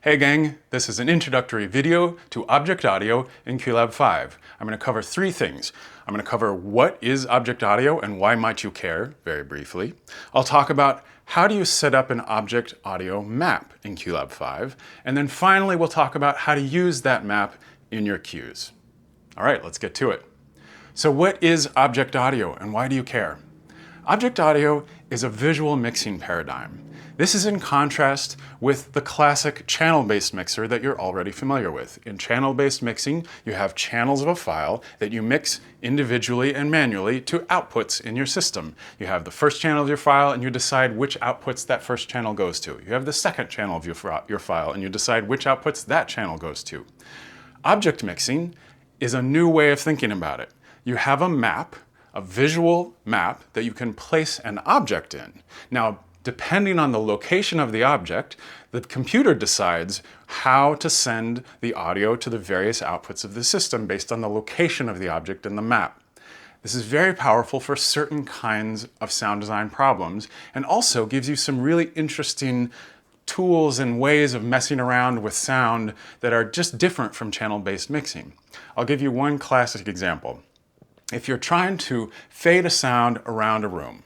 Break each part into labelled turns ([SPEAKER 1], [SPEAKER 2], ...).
[SPEAKER 1] Hey gang, this is an introductory video to object audio in QLab 5. I'm going to cover three things. I'm going to cover what is object audio and why might you care, very briefly. I'll talk about how do you set up an object audio map in QLab 5. And then finally we'll talk about how to use that map in your cues. All right, let's get to it. So what is object audio and why do you care? Object audio is a visual mixing paradigm. This is in contrast with the classic channel-based mixer that you're already familiar with. In channel-based mixing, you have channels of a file that you mix individually and manually to outputs in your system. You have the first channel of your file and you decide which outputs that first channel goes to. You have the second channel of your file and you decide which outputs that channel goes to. Object mixing is a new way of thinking about it. You have a map, a visual map that you can place an object in. Now, depending on the location of the object, the computer decides how to send the audio to the various outputs of the system based on the location of the object in the map. This is very powerful for certain kinds of sound design problems and also gives you some really interesting tools and ways of messing around with sound that are just different from channel-based mixing. I'll give you one classic example. If you're trying to fade a sound around a room,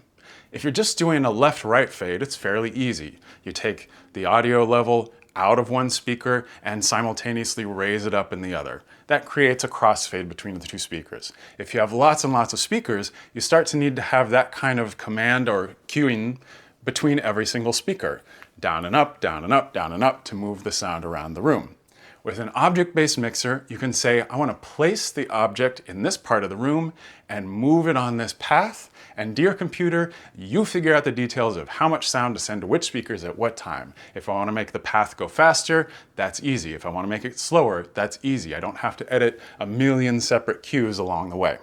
[SPEAKER 1] if you're just doing a left-right fade, it's fairly easy. You take the audio level out of one speaker and simultaneously raise it up in the other. That creates a crossfade between the two speakers. If you have lots and lots of speakers, you start to need to have that kind of command or cueing between every single speaker. Down and up, down and up, down and up to move the sound around the room. With an object-based mixer, you can say, I want to place the object in this part of the room and move it on this path. And dear computer, you figure out the details of how much sound to send to which speakers at what time. If I want to make the path go faster, that's easy. If I want to make it slower, that's easy. I don't have to edit a million separate cues along the way.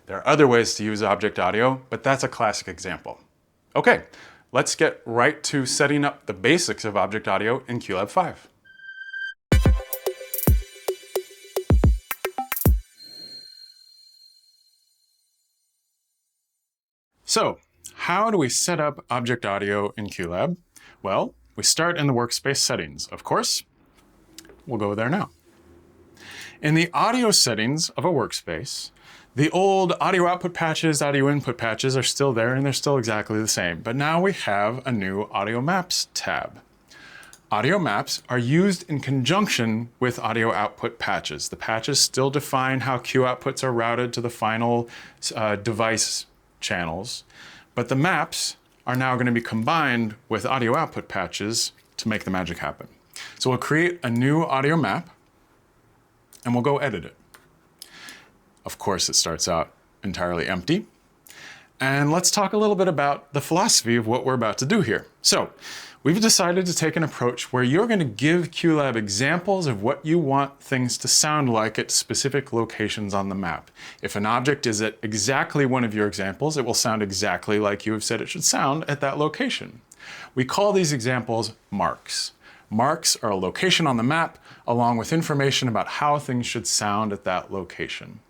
[SPEAKER 1] There are other ways to use object audio, but that's a classic example. Okay, let's get right to setting up the basics of object audio in QLab 5. So, how do we set up object audio in QLab? Well, we start in the workspace settings, of course. We'll go there now. In the audio settings of a workspace, the old audio output patches, audio input patches are still there and they're still exactly the same. But now we have a new audio maps tab. Audio maps are used in conjunction with audio output patches. The patches still define how Q outputs are routed to the final device channels, but the maps are now going to be combined with audio output patches to make the magic happen. So we'll create a new audio map and we'll go edit it. Of course, it starts out entirely empty. And let's talk a little bit about the philosophy of what we're about to do here. So we've decided to take an approach where you're going to give QLab examples of what you want things to sound like at specific locations on the map. If an object is at exactly one of your examples, it will sound exactly like you have said it should sound at that location. We call these examples marks. Marks are a location on the map along with information about how things should sound at that location.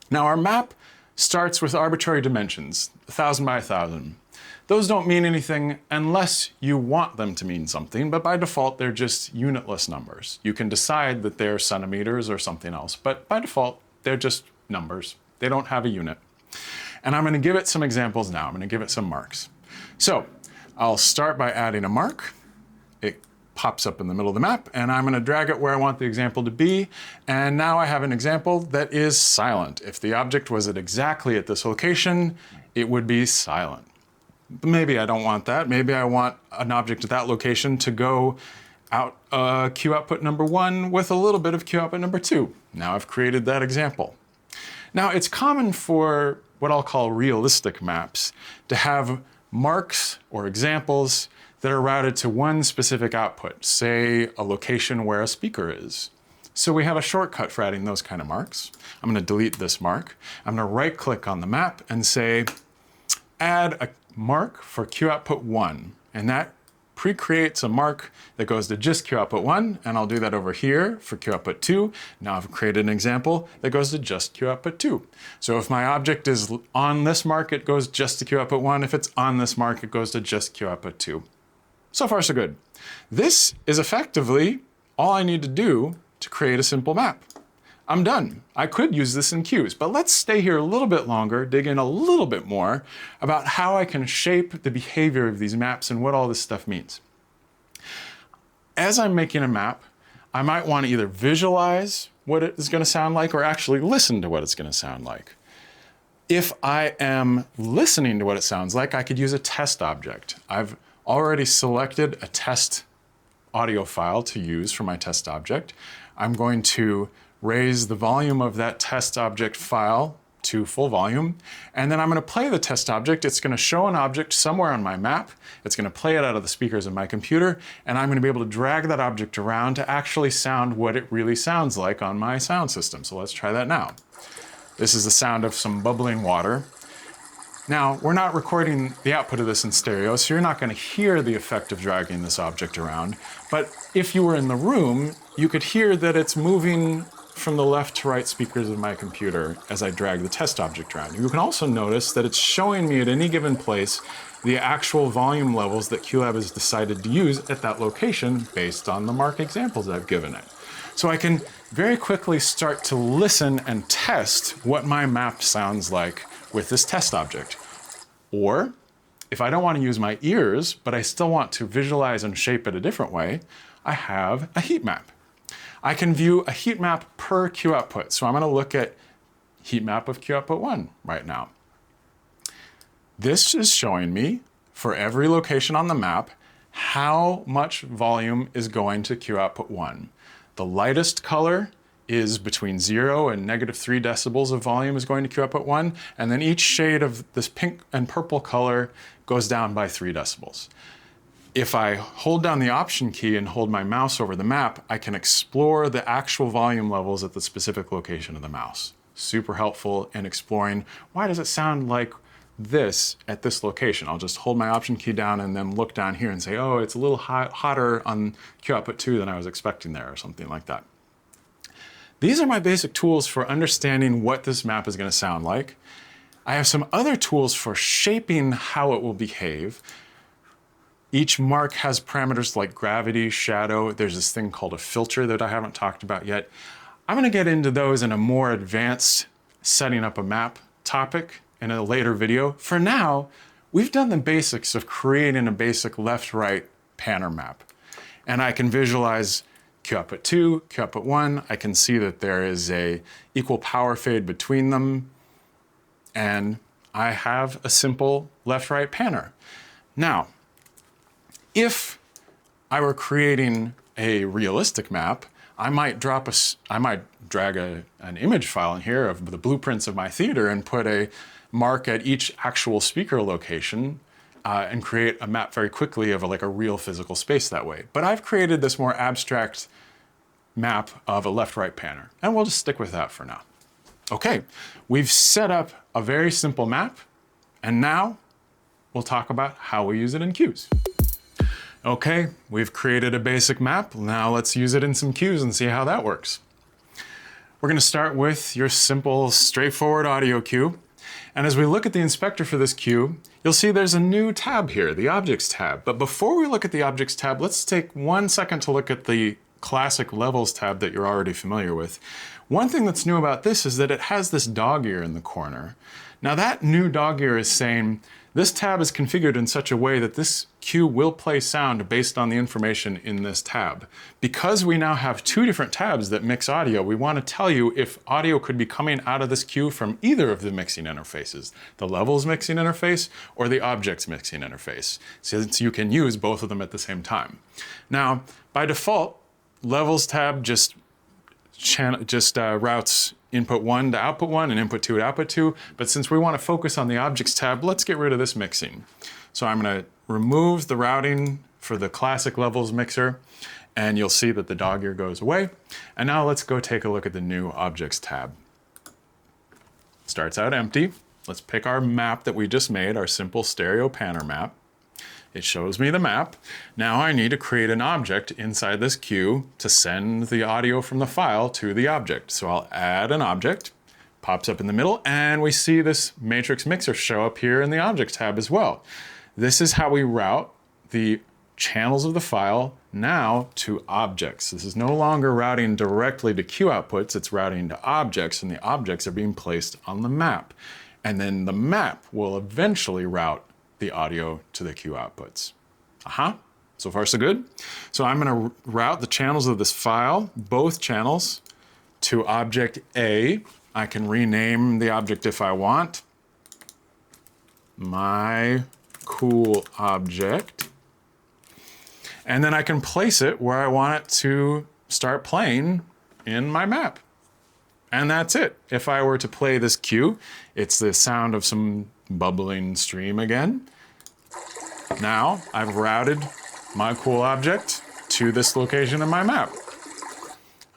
[SPEAKER 1] Now our map starts with arbitrary dimensions, 1,000 by 1,000. Those don't mean anything unless you want them to mean something, but by default, they're just unitless numbers. You can decide that they're centimeters or something else, but by default, they're just numbers. They don't have a unit. And I'm going to give it some examples now. I'm going to give it some marks. So I'll start by adding a mark. It pops up in the middle of the map, and I'm going to drag it where I want the example to be. And now I have an example that is silent. If the object was exactly at this location, it would be silent. But maybe I don't want that. Maybe I want an object at that location to go out Q output number 1 with a little bit of Q output number 2. Now I've created that example. Now it's common for what I'll call realistic maps to have marks or examples that are routed to one specific output, say a location where a speaker is. So we have a shortcut for adding those kind of marks. I'm going to delete this mark. I'm going to right click on the map and say add a mark for Q output 1, and that pre-creates a mark that goes to just Q output 1, and I'll do that over here for Q output 2. Now I've created an example that goes to just Q output 2. So if my object is on this mark, it goes just to Q output 1. If it's on this mark, it goes to just Q output 2. So far, so good. This is effectively all I need to do to create a simple map. I'm done. I could use this in queues, but let's stay here a little bit longer, dig in a little bit more about how I can shape the behavior of these maps and what all this stuff means. As I'm making a map, I might want to either visualize what it is going to sound like or actually listen to what it's going to sound like. If I am listening to what it sounds like, I could use a test object. I've already selected a test audio file to use for my test object. I'm going to raise the volume of that test object file to full volume, and then I'm going to play the test object. It's going to show an object somewhere on my map. It's going to play it out of the speakers of my computer, and I'm going to be able to drag that object around to actually sound what it really sounds like on my sound system. So let's try that now. This is the sound of some bubbling water. Now, we're not recording the output of this in stereo, so you're not going to hear the effect of dragging this object around. But if you were in the room, you could hear that it's moving from the left to right speakers of my computer as I drag the test object around. You can also notice that it's showing me at any given place the actual volume levels that QLab has decided to use at that location based on the mark examples I've given it. So I can very quickly start to listen and test what my map sounds like with this test object. Or if I don't want to use my ears, but I still want to visualize and shape it a different way, I have a heat map. I can view a heat map per Q output. So I'm going to look at heat map of Q output 1 right now. This is showing me for every location on the map how much volume is going to Q output 1. The lightest color is between 0 and -3 decibels of volume is going to Q output 1, and then each shade of this pink and purple color goes down by 3 decibels. If I hold down the Option key and hold my mouse over the map, I can explore the actual volume levels at the specific location of the mouse. Super helpful in exploring why does it sound like this at this location. I'll just hold my Option key down and then look down here and say, oh, it's a little hotter on Q output 2 than I was expecting there, or something like that. These are my basic tools for understanding what this map is going to sound like. I have some other tools for shaping how it will behave. Each mark has parameters like gravity, shadow. There's this thing called a filter that I haven't talked about yet. I'm going to get into those in a more advanced setting up a map topic in a later video. For now, we've done the basics of creating a basic left-right panner map. And I can visualize Q output 2, Q output 1. I can see that there is a equal power fade between them. And I have a simple left-right panner. Now, if I were creating a realistic map, I might drag an image file in here of the blueprints of my theater and put a mark at each actual speaker location and create a map very quickly of like a real physical space that way. But I've created this more abstract map of a left-right panner, and we'll just stick with that for now. Okay, we've set up a very simple map, and now we'll talk about how we use it in queues. Okay, we've created a basic map. Now let's use it in some queues and see how that works. We're going to start with your simple, straightforward audio queue. And as we look at the inspector for this queue, you'll see there's a new tab here, the Objects tab. But before we look at the Objects tab, let's take 1 second to look at the classic Levels tab that you're already familiar with. One thing that's new about this is that it has this dog ear in the corner. Now that new dog ear is saying, this tab is configured in such a way that this queue will play sound based on the information in this tab. Because we now have 2 different tabs that mix audio, we want to tell you if audio could be coming out of this queue from either of the mixing interfaces, the Levels mixing interface or the Objects mixing interface, since you can use both of them at the same time. Now, by default, Levels tab just routes input 1 to output 1 and input 2 to output 2. But since we want to focus on the Objects tab, let's get rid of this mixing. So I'm going to remove the routing for the classic Levels mixer, and you'll see that the dog ear goes away. And now let's go take a look at the new Objects tab. Starts out empty. Let's pick our map that we just made, our simple stereo panner map. It shows me the map. Now I need to create an object inside this queue to send the audio from the file to the object. So I'll add an object, pops up in the middle, and we see this matrix mixer show up here in the Objects tab as well. This is how we route the channels of the file now to objects. This is no longer routing directly to Q outputs, it's routing to objects, and the objects are being placed on the map. And then the map will eventually route the audio to the Q outputs. So far so good. So I'm going to route the channels of this file, both channels, to object A. I can rename the object if I want. My cool object. And then I can place it where I want it to start playing in my map. And that's it. If I were to play this cue, it's the sound of some bubbling stream again. Now I've routed my cool object to this location in my map.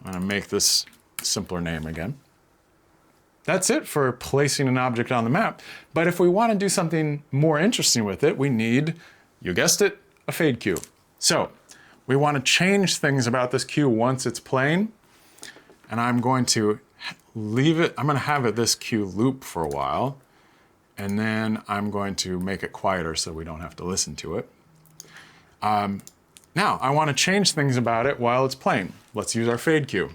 [SPEAKER 1] I'm going to make this simpler name again. That's it for placing an object on the map. But if we want to do something more interesting with it, we need, you guessed it, a fade cue. So we want to change things about this cue once it's playing. And I'm going to leave it, I'm going to have this cue loop for a while. And then I'm going to make it quieter so we don't have to listen to it. Now, I want to change things about it while it's playing. Let's use our fade cue.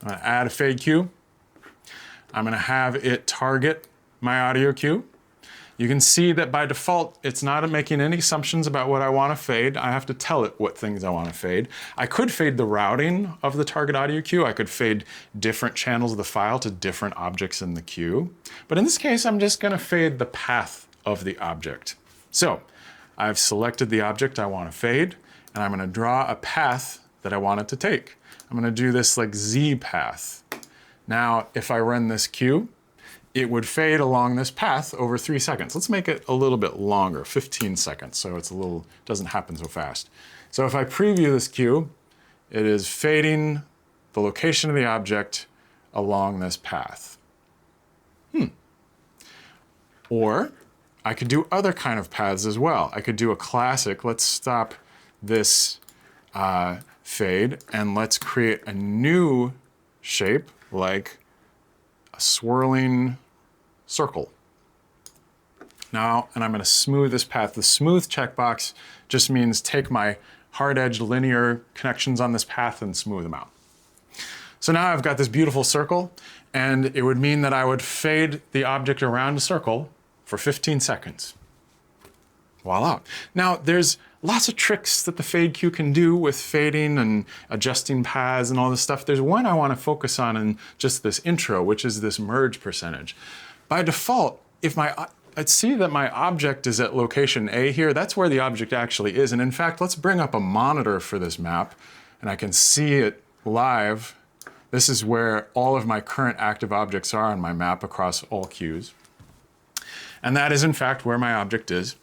[SPEAKER 1] I'm going to add a fade cue. I'm going to have it target my audio cue. You can see that by default, it's not making any assumptions about what I want to fade. I have to tell it what things I want to fade. I could fade the routing of the target audio cue. I could fade different channels of the file to different objects in the cue. But in this case, I'm just going to fade the path of the object. So I've selected the object I want to fade, and I'm going to draw a path that I want it to take. I'm going to do this like Z path. Now, if I run this cue, it would fade along this path over 3 seconds. Let's make it a little bit longer, 15 seconds, so it's doesn't happen so fast. So if I preview this cue, it is fading the location of the object along this path. Or I could do other kind of paths as well. I could do a classic, let's stop this fade, and let's create a new shape like a swirling circle. Now, and I'm going to smooth this path. The smooth checkbox just means take my hard-edged linear connections on this path and smooth them out. So now I've got this beautiful circle, and it would mean that I would fade the object around a circle for 15 seconds. Voila. Now, there's lots of tricks that the fade cue can do with fading and adjusting paths and all this stuff. There's one I want to focus on in just this intro, which is this merge percentage. By default, if I'd see that my object is at location A here, that's where the object actually is. And in fact, let's bring up a monitor for this map, and I can see it live. This is where all of my current active objects are on my map across all cues. And that is in fact where my object is.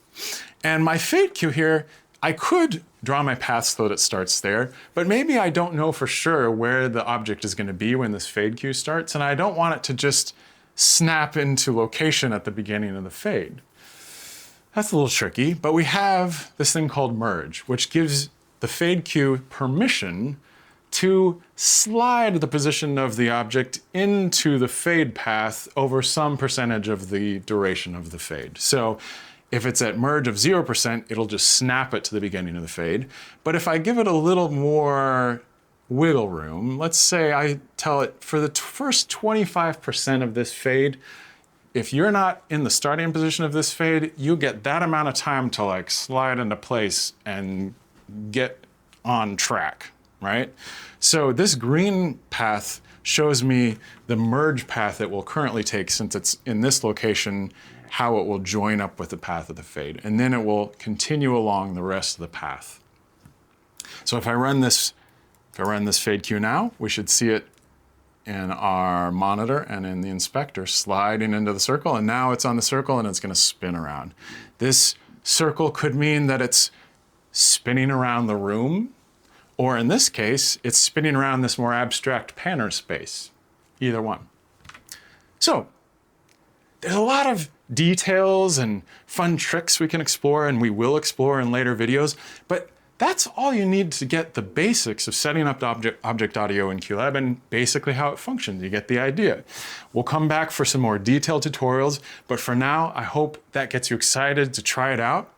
[SPEAKER 1] And my fade cue here, I could draw my path so that it starts there, but maybe I don't know for sure where the object is going to be when this fade cue starts, and I don't want it to just snap into location at the beginning of the fade. That's a little tricky, but we have this thing called merge, which gives the fade cue permission to slide the position of the object into the fade path over some percentage of the duration of the fade. So if it's at merge of 0%, it'll just snap it to the beginning of the fade. But if I give it a little more wiggle room, let's say I tell it for the first 25% of this fade, if you're not in the starting position of this fade, you get that amount of time to like slide into place and get on track, right? So this green path shows me the merge path it will currently take, since it's in this location, how it will join up with the path of the fade. And then it will continue along the rest of the path. So if I run this fade cue now, we should see it in our monitor and in the inspector sliding into the circle, and now it's on the circle and it's going to spin around. This circle could mean that it's spinning around the room, or in this case, it's spinning around this more abstract panner space. Either one. So there's a lot of details and fun tricks we can explore, and we will explore in later videos, but that's all you need to get the basics of setting up object audio in QLab and basically how it functions. You get the idea. We'll come back for some more detailed tutorials, but for now, I hope that gets you excited to try it out.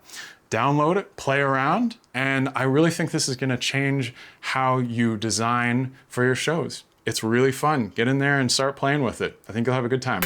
[SPEAKER 1] download it, play around, and I really think this is going to change how you design for your shows. It's really fun. Get in there and start playing with it. I think you'll have a good time.